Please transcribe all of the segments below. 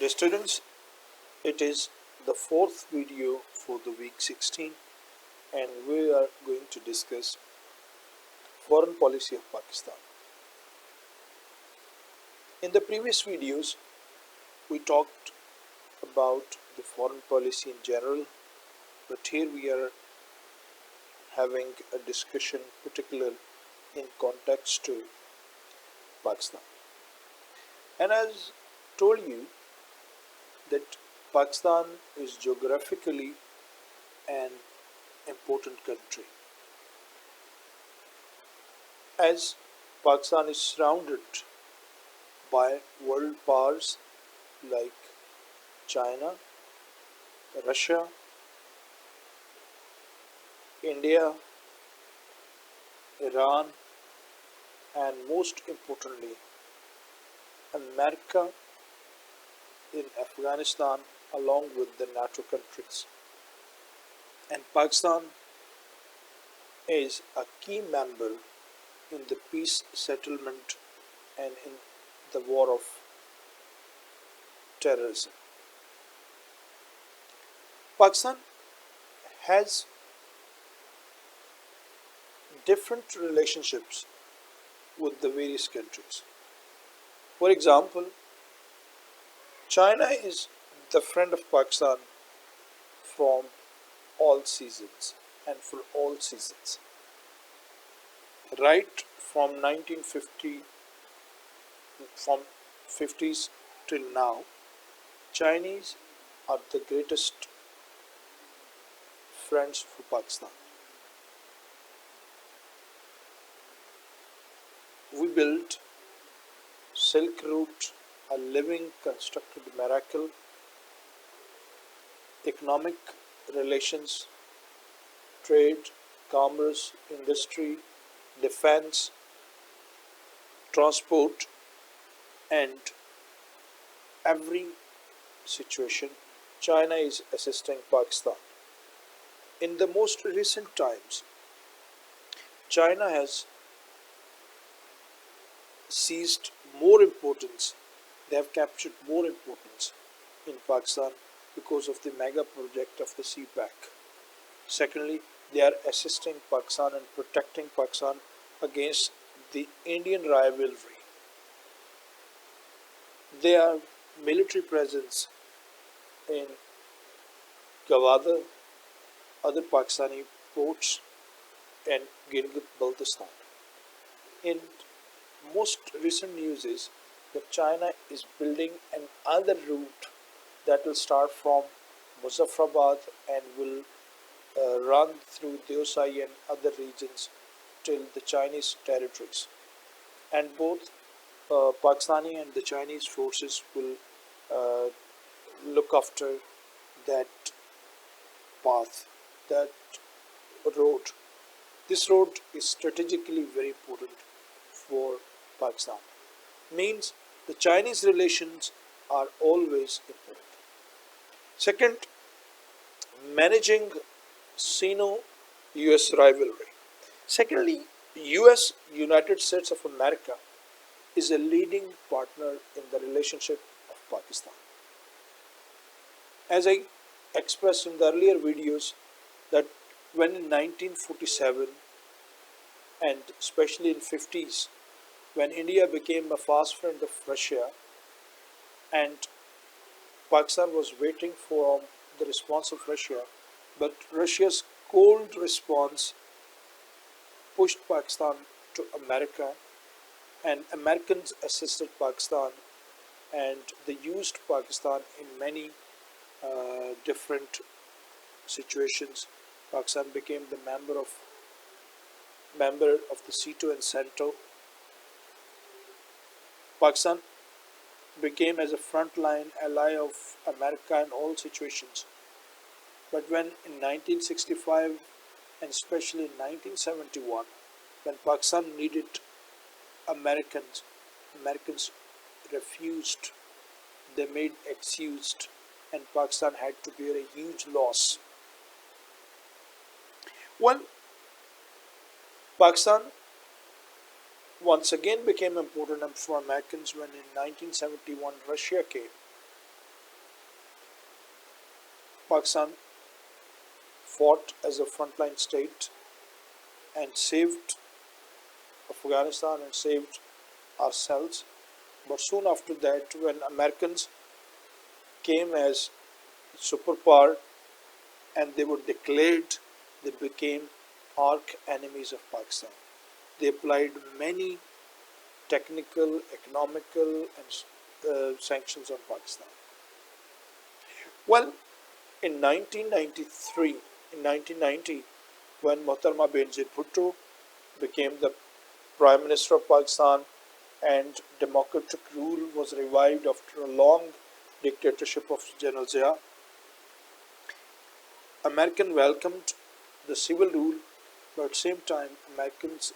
Dear students, it is the fourth video for the week 16 and we are going to discuss foreign policy of Pakistan. In the previous videos, we talked about the foreign policy in general, but here we are having a discussion particular in context to Pakistan. And as told you that Pakistan is geographically an important country, as Pakistan is surrounded by world powers like China, Russia, India, Iran, and most importantly, America in Afghanistan, along with the NATO countries. And Pakistan is a key member in the peace settlement and in the war of terrorism. Pakistan has different relationships with the various countries. For example, China is the friend of Pakistan from all seasons and for all seasons. Right from 1950, from 50s till now, Chinese are the greatest friends for Pakistan. We built Silk Route, a living constructed miracle, economic relations, trade, commerce, industry, defense, transport, and every situation, China is assisting Pakistan. In the most recent times, China has seized more importance, they have captured more importance in Pakistan because of the mega project of the CPEC. Secondly, they are assisting Pakistan and protecting Pakistan against the Indian rivalry. Their military presence in Gwadar, other Pakistani ports, and Gilgit-Baltistan. In most recent news is that China is building another route that will start from Muzaffarabad and will run through Deosai and other regions till the Chinese territories. And both Pakistani and the Chinese forces will uh, look after that path, that road. This road is strategically very important for Pakistan. Means the Chinese relations are always important. Second, managing Sino-US rivalry. Secondly, US, United States of America, is a leading partner in the relationship of Pakistan. As I expressed in the earlier videos, that when in 1947 and especially in 50s, when India became a fast friend of Russia and Pakistan was waiting for the response of Russia, but Russia's cold response pushed Pakistan to America, and Americans assisted Pakistan and they used Pakistan in many different situations. Pakistan became the member of the SEATO and CENTO. Pakistan became as a frontline ally of America in all situations. But when in 1965 and especially in 1971, when Pakistan needed Americans, Americans refused. They made excused, and Pakistan had to bear a huge loss. Well, Pakistan once again became important for Americans when in 1971 Russia came Pakistan fought as a frontline state and saved Afghanistan and saved ourselves. But soon after that, when Americans came as superpower and they were declared, they became arch enemies of Pakistan. They applied many technical, economical, and sanctions on Pakistan. Well, in 1993, in 1990, when Mohtarma Benazir Bhutto became the Prime Minister of Pakistan and democratic rule was revived after a long dictatorship of General Zia, American welcomed the civil rule, but at the same time, Americans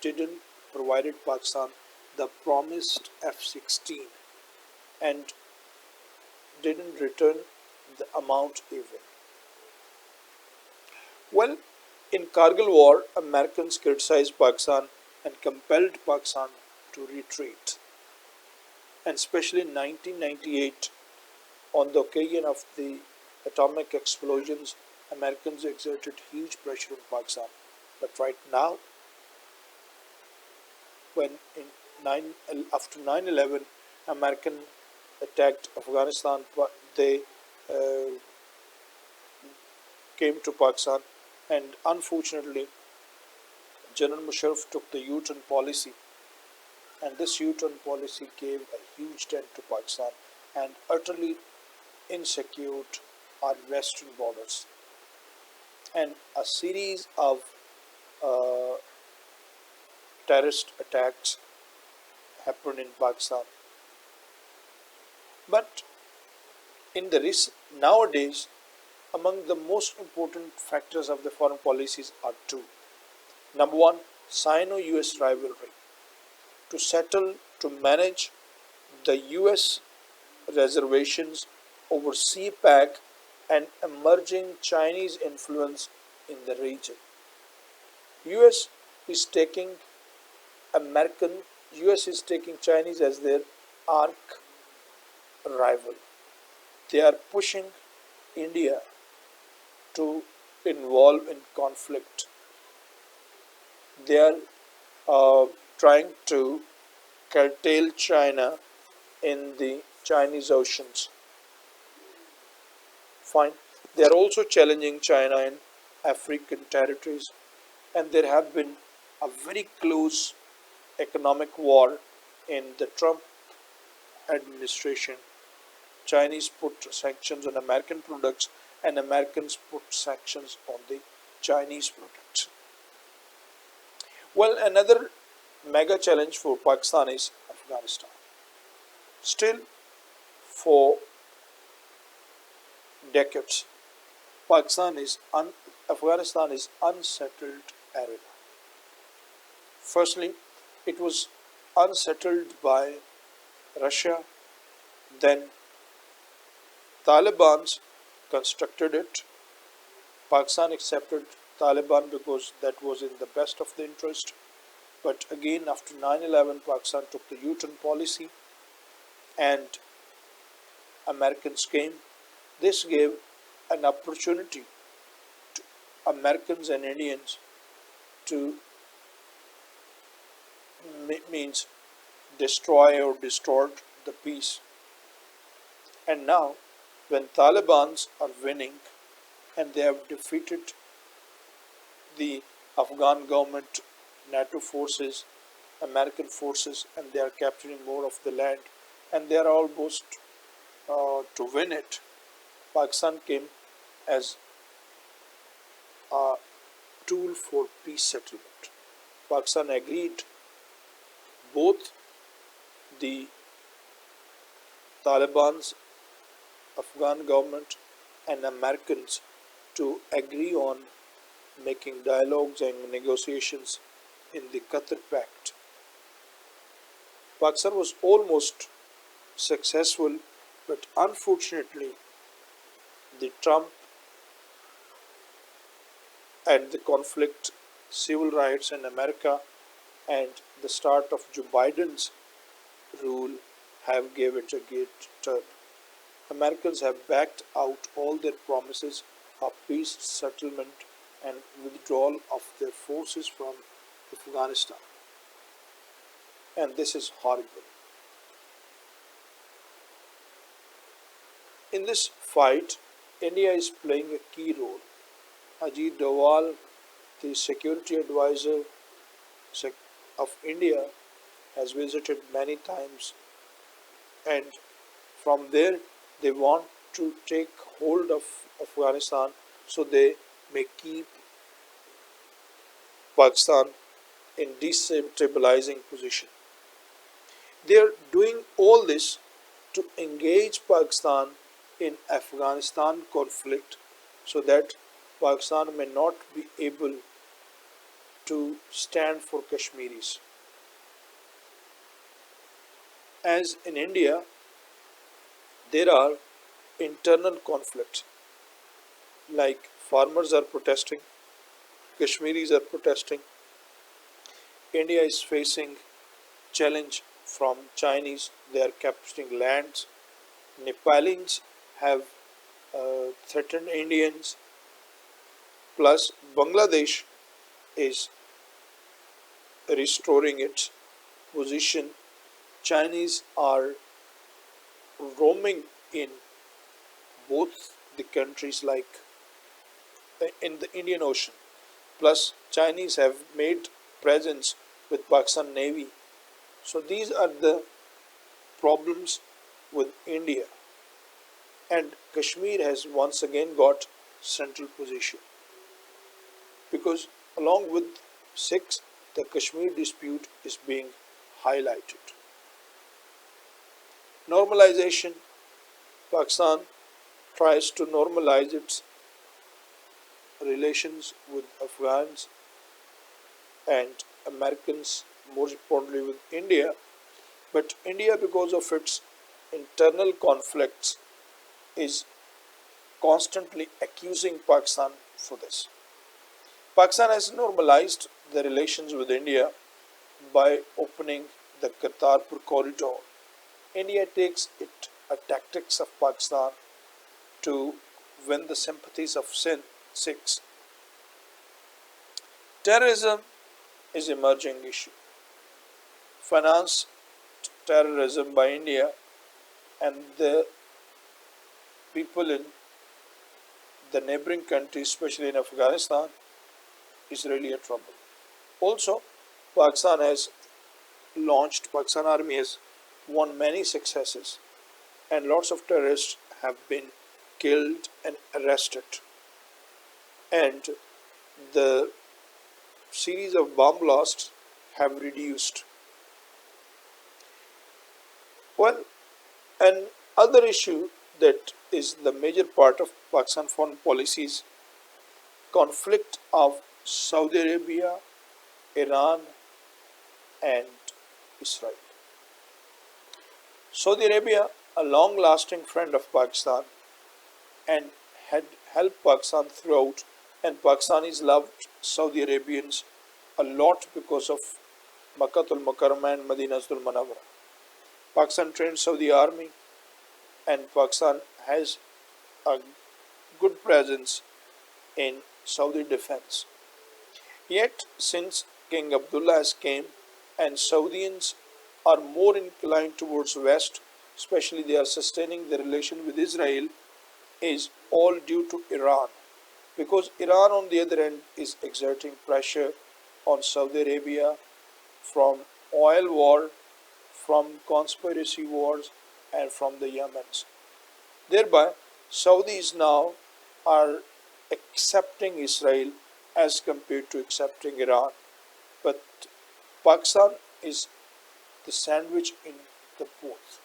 didn't provide Pakistan the promised F-16 and didn't return the amount even. Well, in Kargil war, Americans criticized Pakistan and compelled Pakistan to retreat. And especially in 1998, on the occasion of the atomic explosions, Americans exerted huge pressure on Pakistan. But right now, when after 9/11, American attacked Afghanistan, they uh, came to Pakistan, and unfortunately, General Musharraf took the U-turn policy, and this U-turn policy gave a huge dent to Pakistan and utterly insecured our western borders. And a series of uh, terrorist attacks happened in Pakistan. But in the nowadays, among the most important factors of the foreign policies are two. Number one, Sino-US rivalry. To settle, to manage the US reservations over CPAC and emerging Chinese influence in the region. US is taking American, US is taking Chinese as their arch rival. They are pushing India to involve in conflict. They are trying to curtail China in the Chinese oceans. Fine. They are also challenging China in African territories, and there have been a very close economic war in the Trump administration. Chinese put sanctions on American products, and Americans put sanctions on the Chinese products. Well, another mega challenge for Pakistan is Afghanistan. Still, for decades, Afghanistan is unsettled area. Firstly, it was unsettled by Russia, then Taliban constructed it. Pakistan accepted Taliban because that was in the best of the interest. But again, after 9/11, Pakistan took the U-turn policy and Americans came. This gave an opportunity to Americans and Indians to means destroy or distort the peace. And now, when Taliban are winning and they have defeated the Afghan government, NATO forces, American forces, and they are capturing more of the land, and they are almost to win it, Pakistan came as a tool for peace settlement. Pakistan agreed both the Taliban's Afghan government and Americans to agree on making dialogues and negotiations in the Qatar Pact. Pakistan was almost successful, but unfortunately, the Trump and the conflict, civil rights in America, and the start of Joe Biden's rule have gave it a great turn. Americans have backed out all their promises of peace settlement and withdrawal of their forces from Afghanistan. And this is horrible. In this fight, India is playing a key role. Ajit Doval, the security advisor of India, has visited many times, and from there they want to take hold of Afghanistan so they may keep Pakistan in destabilizing position. They are doing all this to engage Pakistan in Afghanistan conflict so that Pakistan may not be able to stand for Kashmiris. As in India, there are internal conflicts like farmers are protesting, Kashmiris are protesting, India is facing challenge from Chinese, they are capturing lands, Nepalese have threatened Indians, plus Bangladesh is restoring its position. Chinese are roaming in both the countries like in the Indian Ocean. Plus Chinese have made presence with Pakistan Navy. So these are the problems with India. And Kashmir has once again got central position because along with Sikhs, the Kashmir dispute is being highlighted. Normalization. Pakistan tries to normalize its relations with Afghans and Americans, more importantly with India. But India, because of its internal conflicts, is constantly accusing Pakistan for this. Pakistan has normalized the relations with India by opening the Kartarpur corridor. India takes it a tactics of Pakistan to win the sympathies of Sikhs. Terrorism is an emerging issue. Financed terrorism by India and the people in the neighboring countries, especially in Afghanistan, is really a trouble. Also, Pakistan Army has won many successes and lots of terrorists have been killed and arrested. And the series of bomb blasts have reduced. Well, an other issue that is the major part of Pakistan foreign policy is conflict of Saudi Arabia, Iran and Israel. Saudi Arabia, a long-lasting friend of Pakistan and had helped Pakistan throughout, and Pakistanis loved Saudi Arabians a lot because of Makkatul Mukarramah and Madinatul Munawwarah. Pakistan trained Saudi army and Pakistan has a good presence in Saudi defense. Yet, since King Abdullah has came and Saudians are more inclined towards West, especially they are sustaining the relation with Israel, is all due to Iran. Because Iran on the other end is exerting pressure on Saudi Arabia from oil war, from conspiracy wars and from the Yemens. Thereby, Saudis now are accepting Israel as compared to accepting Iran. But Pakistan is the sandwich in the both.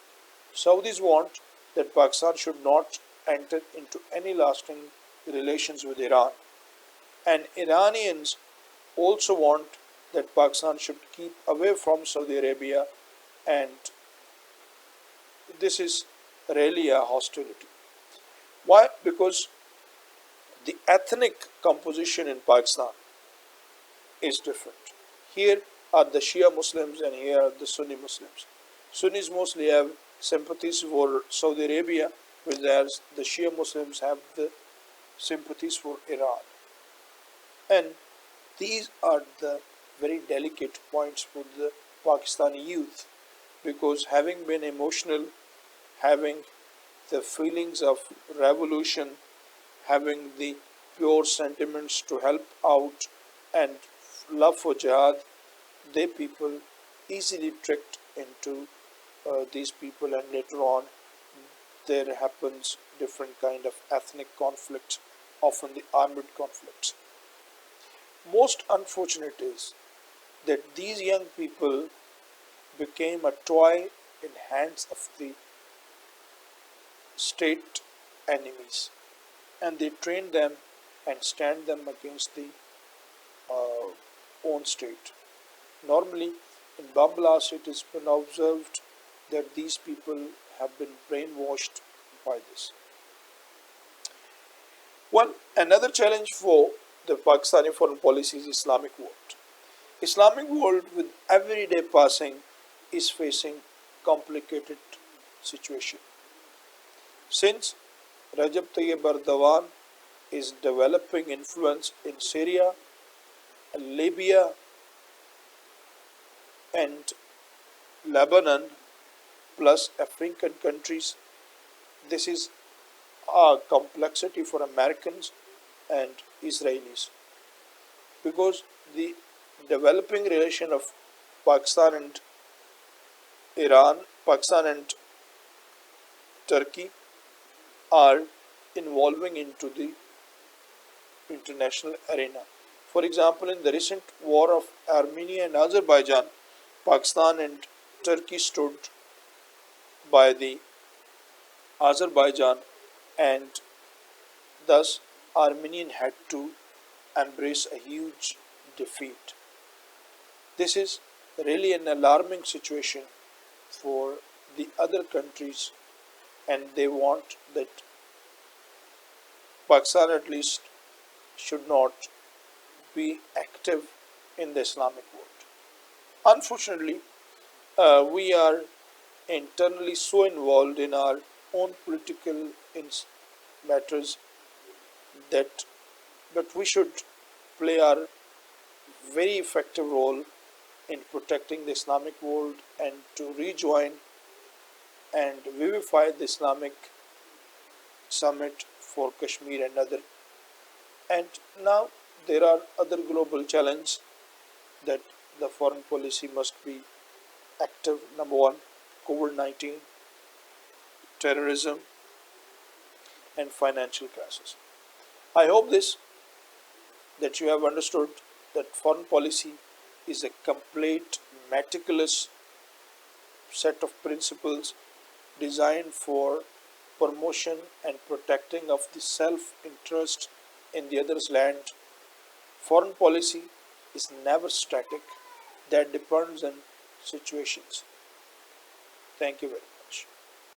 Saudis want that Pakistan should not enter into any lasting relations with Iran. And Iranians also want that Pakistan should keep away from Saudi Arabia, and this is really a hostility. Why? Because the ethnic composition in Pakistan is different. Here are the Shia Muslims and here are the Sunni Muslims. Sunnis mostly have sympathies for Saudi Arabia, whereas the Shia Muslims have the sympathies for Iran. And these are the very delicate points for the Pakistani youth, because having been emotional, having the feelings of revolution, having the pure sentiments to help out and love for jihad, they people easily tricked into these people, and later on there happens different kind of ethnic conflicts, often the armed conflicts. Most unfortunate is that these young people became a toy in hands of the state enemies, and they train them and stand them against the uh, own state. Normally, in bomb blast, it has been observed that these people have been brainwashed by this. One another challenge for the Pakistani foreign policy is Islamic world. Islamic world, with every day passing, is facing complicated situation. Since Rajab Tayyip Erdogan is developing influence in Syria, Libya, and Lebanon, plus African countries, this is a complexity for Americans and Israelis, because the developing relation of Pakistan and Iran, Pakistan and Turkey are involving into the international arena. For example, in the recent war of Armenia and Azerbaijan, Pakistan and Turkey stood by the Azerbaijan, and thus Armenian had to embrace a huge defeat. This is really an alarming situation for the other countries, and they want that Pakistan at least should not be active in the Islamic world. Unfortunately, we are internally so involved in our own political matters that but we should play our very effective role in protecting the Islamic world and to rejoin and vivify the Islamic summit for Kashmir and other. And now there are other global challenges that the foreign policy must be active. Number one, COVID-19, terrorism, and financial crisis. I hope this that you have understood that foreign policy is a complete meticulous set of principles designed for promotion and protecting of the self-interest in the other's land. Foreign policy is never static, that depends on situations. Thank you very much.